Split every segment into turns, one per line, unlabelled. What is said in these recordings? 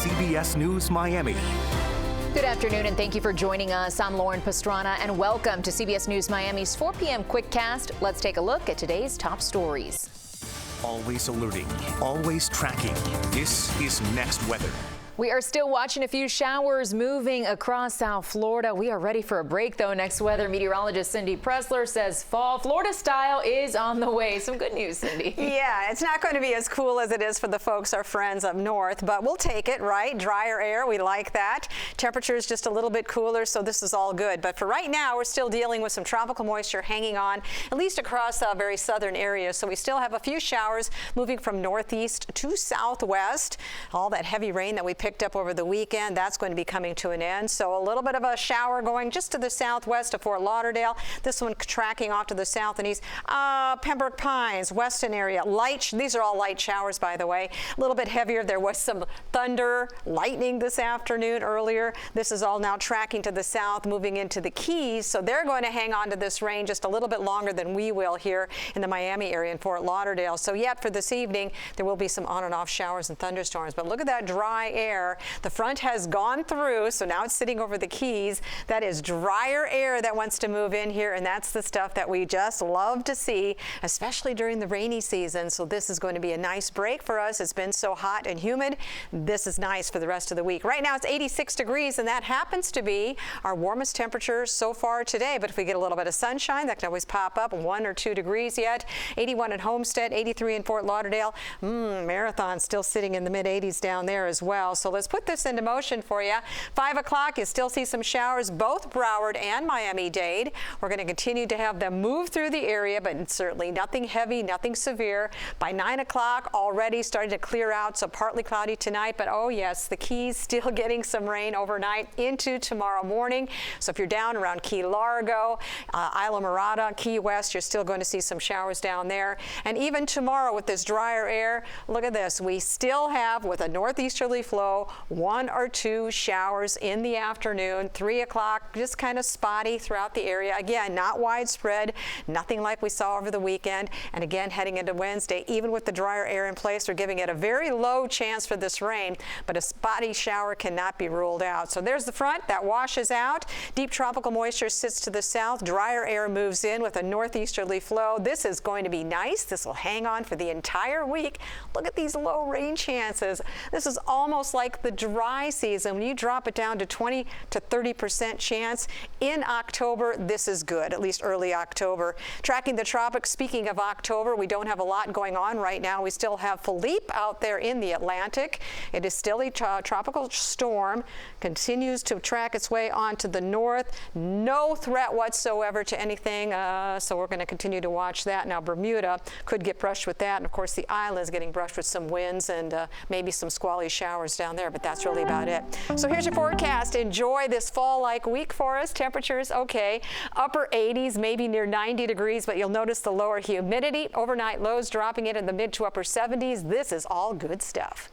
CBS News Miami.
Good afternoon and thank you for joining us. I'm Lauren Pastrana and welcome to CBS News Miami's 4 p.m. Quickcast. Let's take a look at today's top stories.
Always alerting, always tracking. This is Next Weather.
We are still watching a few showers moving across South Florida. We are ready for a break, though. Next weather meteorologist Cindy Pressler says fall Florida style is on the way. Some good news, Cindy.
Yeah, it's not going to be as cool as it is for the folks, our friends up north, but we'll take it, right? Drier air, we like that. Temperatures just a little bit cooler, so this is all good. But for right now, we're still dealing with some tropical moisture hanging on, at least across very southern areas. So we still have a few showers moving from northeast to southwest. All that heavy rain that we picked up over the weekend, that's going to be coming to an end. So a little bit of a shower going just to the southwest of Fort Lauderdale. This one tracking off to the south and east. Pembroke Pines, Weston area, these are all light showers, by the way. A little bit heavier. There was some thunder, lightning this afternoon earlier. This is all now tracking to the south, moving into the Keys. So they're going to hang on to this rain just a little bit longer than we will here in the Miami area in Fort Lauderdale. So yet for this evening, there will be some on and off showers and thunderstorms. But look at that dry air. The front has gone through, so now it's sitting over the Keys. That is drier air that wants to move in here, and that's the stuff that we just love to see, especially during the rainy season. So this is going to be a nice break for us. It's been so hot and humid. This is nice for the rest of the week. Right now it's 86 degrees, and that happens to be our warmest temperature so far today. But if we get a little bit of sunshine, that can always pop up 1 or 2 degrees yet. 81 at Homestead, 83 in Fort Lauderdale. Marathon still sitting in the mid-80s down there as well. So let's put this into motion for you. 5 o'clock, you still see some showers, both Broward and Miami-Dade. We're going to continue to have them move through the area, but certainly nothing heavy, nothing severe. By 9 o'clock, already starting to clear out, so partly cloudy tonight. But oh yes, the Keys still getting some rain overnight into tomorrow morning. So if you're down around Key Largo, Isla Mirada, Key West, you're still going to see some showers down there. And even tomorrow with this drier air, look at this. We still have, with a northeasterly flow, 1 or 2 showers in the afternoon. 3 o'clock, just kind of spotty throughout the area. Again, not widespread, nothing like we saw over the weekend. And again, heading into Wednesday, even with the drier air in place, we're giving it a very low chance for this rain, but a spotty shower cannot be ruled out. So there's the front that washes out. Deep tropical moisture sits to the south. Drier air moves in with a northeasterly flow. This is going to be nice. This will hang on for the entire week. Look at these low rain chances. This is almost like the dry season. When you drop it down to 20 to 30% chance in October, this is good, at least early October. Tracking the tropics, speaking of October, we don't have a lot going on right now. We still have Philippe out there in the Atlantic. It is still a tropical storm, continues to track its way onto the north. No threat whatsoever to anything, so we're going to continue to watch that. Now Bermuda could get brushed with that, and of course the island is getting brushed with some winds and maybe some squally showers down there, but that's really about it. So here's your forecast. Enjoy this fall-like week for us. Temperatures, okay, upper 80s, maybe near 90 degrees, but you'll notice the lower humidity. Overnight lows dropping it in the mid to upper 70s. This is all good stuff.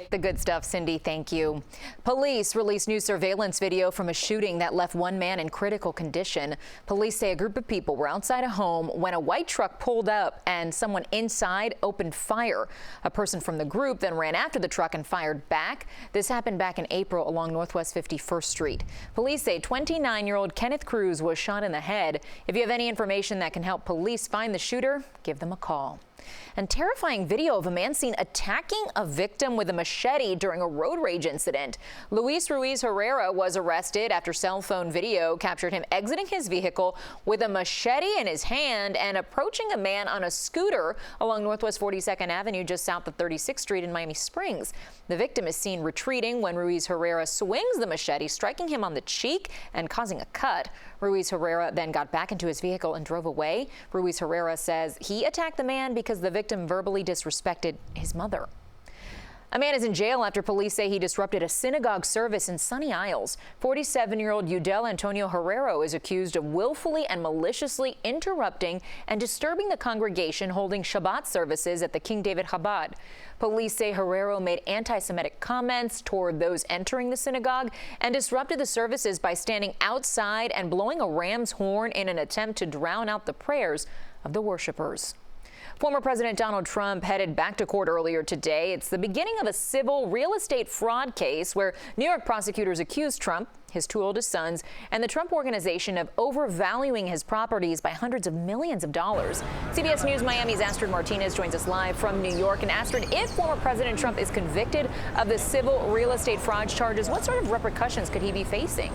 The good stuff, Cindy. Thank you. Police released new surveillance video from a shooting that left one man in critical condition. Police say a group of people were outside a home when a white truck pulled up and someone inside opened fire. A person from the group then ran after the truck and fired back. This happened back in April along Northwest 51st Street. Police say 29-year-old Kenneth Cruz was shot in the head. If you have any information that can help police find the shooter, give them a call. And terrifying video of a man seen attacking a victim with a machete during a road rage incident. Luis Ruiz Herrera was arrested after cell phone video captured him exiting his vehicle with a machete in his hand and approaching a man on a scooter along Northwest 42nd Avenue just south of 36th Street in Miami Springs. The victim is seen retreating when Ruiz Herrera swings the machete, striking him on the cheek and causing a cut. Ruiz Herrera then got back into his vehicle and drove away. Ruiz Herrera says he attacked the man because the victim verbally disrespected his mother. A man is in jail after police say he disrupted a synagogue service in Sunny Isles. 47-year-old Udel Antonio Herrero is accused of willfully and maliciously interrupting and disturbing the congregation holding Shabbat services at the King David Chabad. Police say Herrero made anti-Semitic comments toward those entering the synagogue and disrupted the services by standing outside and blowing a ram's horn in an attempt to drown out the prayers of the worshipers. Former President Donald Trump headed back to court earlier today. It's the beginning of a civil real estate fraud case where New York prosecutors accused Trump, his two oldest sons, and the Trump Organization of overvaluing his properties by hundreds of millions of dollars. CBS News Miami's Astrid Martinez joins us live from New York. And Astrid, if former President Trump is convicted of the civil real estate fraud charges, what sort of repercussions could he be facing?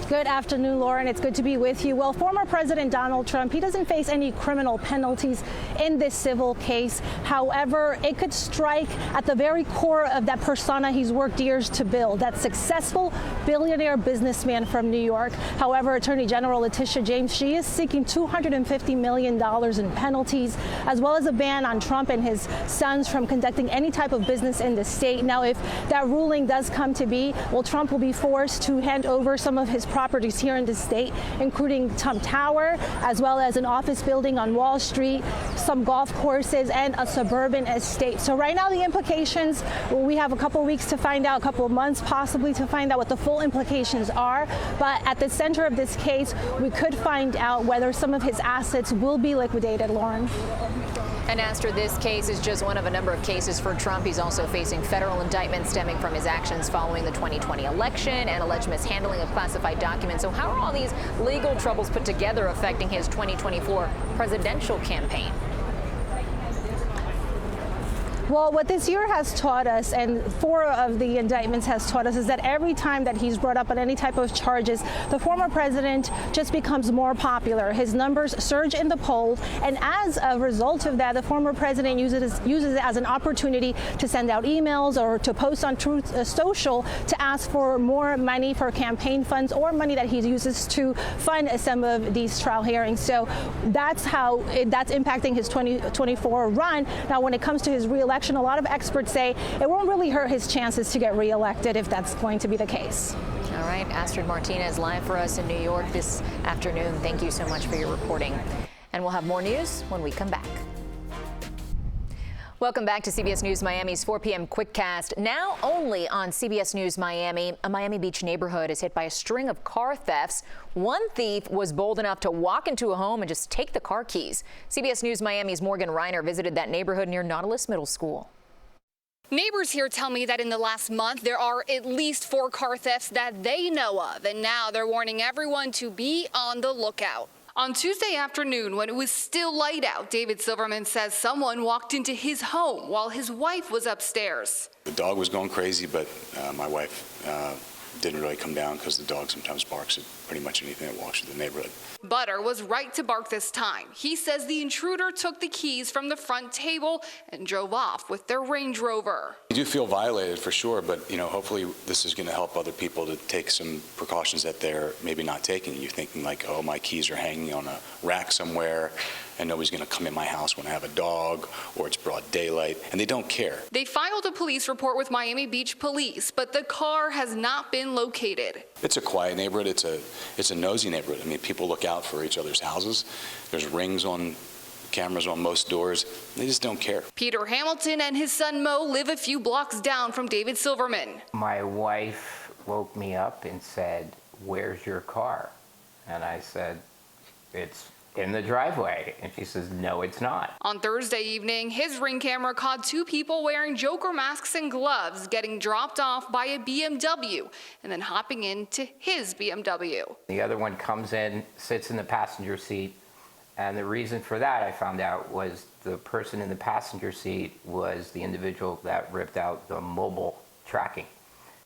Good afternoon, Lauren. It's good to be with you. Well, former President Donald Trump, he doesn't face any criminal penalties in this civil case. However, it could strike at the very core of that persona he's worked years to build, that successful billionaire businessman from New York. However, Attorney General Letitia James, she is seeking $250 million in penalties, as well as a ban on Trump and his sons from conducting any type of business in the state. Now, if that ruling does come to be, well, Trump will be forced to hand over some of his properties here in the state, including Trump Tower, as well as an office building on Wall Street, some golf courses, and a suburban estate. So right now the implications, well, we have a couple weeks to find out, a couple of months possibly to find out what the full implications are. But at the center of this case, we could find out whether some of his assets will be liquidated, Lauren.
And Astrid, this case is just one of a number of cases for Trump. He's also facing federal indictments stemming from his actions following the 2020 election and alleged mishandling of classified documents. So how are all these legal troubles put together affecting his 2024 presidential campaign?
Well, what this year has taught us, and 4 of the indictments has taught us, is that every time that he's brought up on any type of charges, the former president just becomes more popular. His numbers surge in the polls, and as a result of that, the former president uses it as an opportunity to send out emails or to post on Truth Social to ask for more money for campaign funds or money that he uses to fund some of these trial hearings. So that's how that's impacting his 2024 run. Now, when it comes to his reelection, a lot of experts say it won't really hurt his chances to get reelected if that's going to be the case.
All right, Astrid Martinez live for us in New York this afternoon. Thank you so much for your reporting. And we'll have more news when we come back. Welcome back to CBS News Miami's 4 p.m. Quickcast. Now only on CBS News Miami, a Miami Beach neighborhood is hit by a string of car thefts. One thief was bold enough to walk into a home and just take the car keys. CBS News Miami's Morgan Reiner visited that neighborhood near Nautilus Middle School.
Neighbors here tell me that in the last month, there are at least 4 car thefts that they know of, and now they're warning everyone to be on the lookout. On Tuesday afternoon, when it was still light out, David Silverman says someone walked into his home while his wife was upstairs.
The dog was going crazy, but my wife didn't really come down because the dog sometimes barks at pretty much anything that walks through the neighborhood.
Butter was right to bark this time. He says the intruder took the keys from the front table and drove off with their Range Rover.
You do feel violated for sure, but hopefully this is going to help other people to take some precautions that they're maybe not taking. You're thinking like, oh, my keys are hanging on a rack somewhere and nobody's going to come in my house when I have a dog or it's broad daylight, and they don't care.
They filed a police report with Miami Beach police, but the car has not been located.
It's a quiet neighborhood. It's a nosy neighborhood. I mean, people look out for each other's houses. There's rings on cameras on most doors. They just don't care.
Peter Hamilton and his son Mo live a few blocks down from David Silverman.
My wife woke me up and said, "Where's your car?" And I said, "It's in the driveway." And she says, "No, it's not."
On Thursday evening, his Ring camera caught 2 people wearing Joker masks and gloves getting dropped off by a BMW and then hopping into his BMW.
The other one comes in, sits in the passenger seat, and the reason for that, I found out, was the person in the passenger seat was the individual that ripped out the mobile tracking.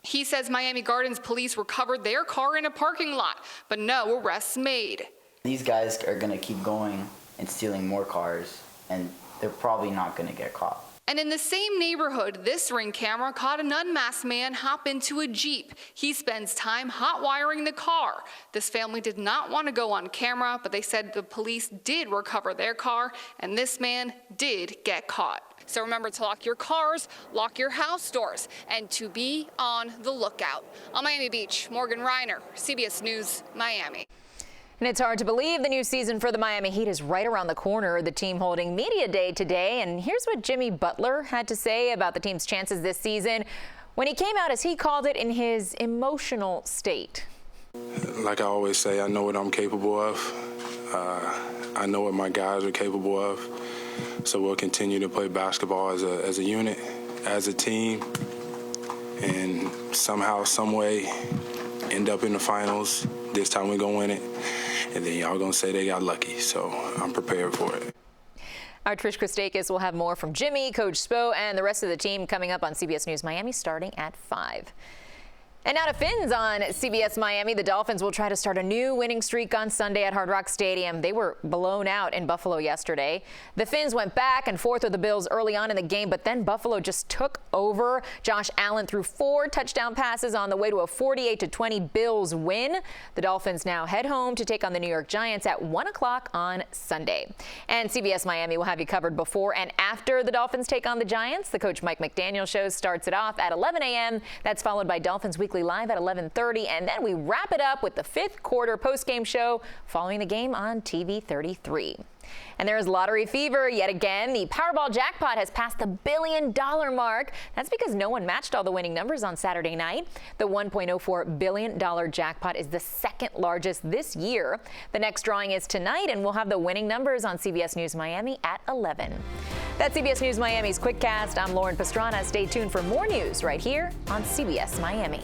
He says Miami Gardens police recovered their car in a parking lot, but no arrests made.
These guys are going to keep going and stealing more cars, and they're probably not going to get caught.
And in the same neighborhood, this Ring camera caught an unmasked man hop into a Jeep. He spends time hot wiring the car. This family did not want to go on camera, but they said the police did recover their car, and this man did get caught. So remember to lock your cars, lock your house doors, and to be on the lookout. On Miami Beach, Morgan Reiner, CBS News, Miami.
And it's hard to believe the new season for the Miami Heat is right around the corner. The team holding Media Day today. And here's what Jimmy Butler had to say about the team's chances this season when he came out, as he called it, in his emotional state.
Like I always say, I know what I'm capable of. I know what my guys are capable of, so we'll continue to play basketball as a unit, as a team, and somehow, some way, end up in the finals. This time we're going to win it, and then y'all going to say they got lucky, so I'm prepared for it.
Our Trish Christakis will have more from Jimmy, Coach Spo, and the rest of the team coming up on CBS News Miami starting at 5. And now to Fins on CBS Miami. The Dolphins will try to start a new winning streak on Sunday at Hard Rock Stadium. They were blown out in Buffalo yesterday. The Fins went back and forth with the Bills early on in the game, but then Buffalo just took over. Josh Allen threw 4 touchdown passes on the way to a 48-20 Bills win. The Dolphins now head home to take on the New York Giants at 1 o'clock on Sunday. And CBS Miami will have you covered before and after the Dolphins take on the Giants. The Coach Mike McDaniel show starts it off at 11 a.m. That's followed by Dolphins Weekly Live at 11:30, and then we wrap it up with the 5th quarter postgame show following the game on TV 33. And there is lottery fever yet again. The Powerball jackpot has passed the $1 billion mark. That's because no one matched all the winning numbers on Saturday night. The $1.04 billion jackpot is the 2nd largest this year. The next drawing is tonight, and we'll have the winning numbers on CBS News Miami at 11. That's CBS News Miami's Quickcast. I'm Lauren Pastrana. Stay tuned for more news right here on CBS Miami.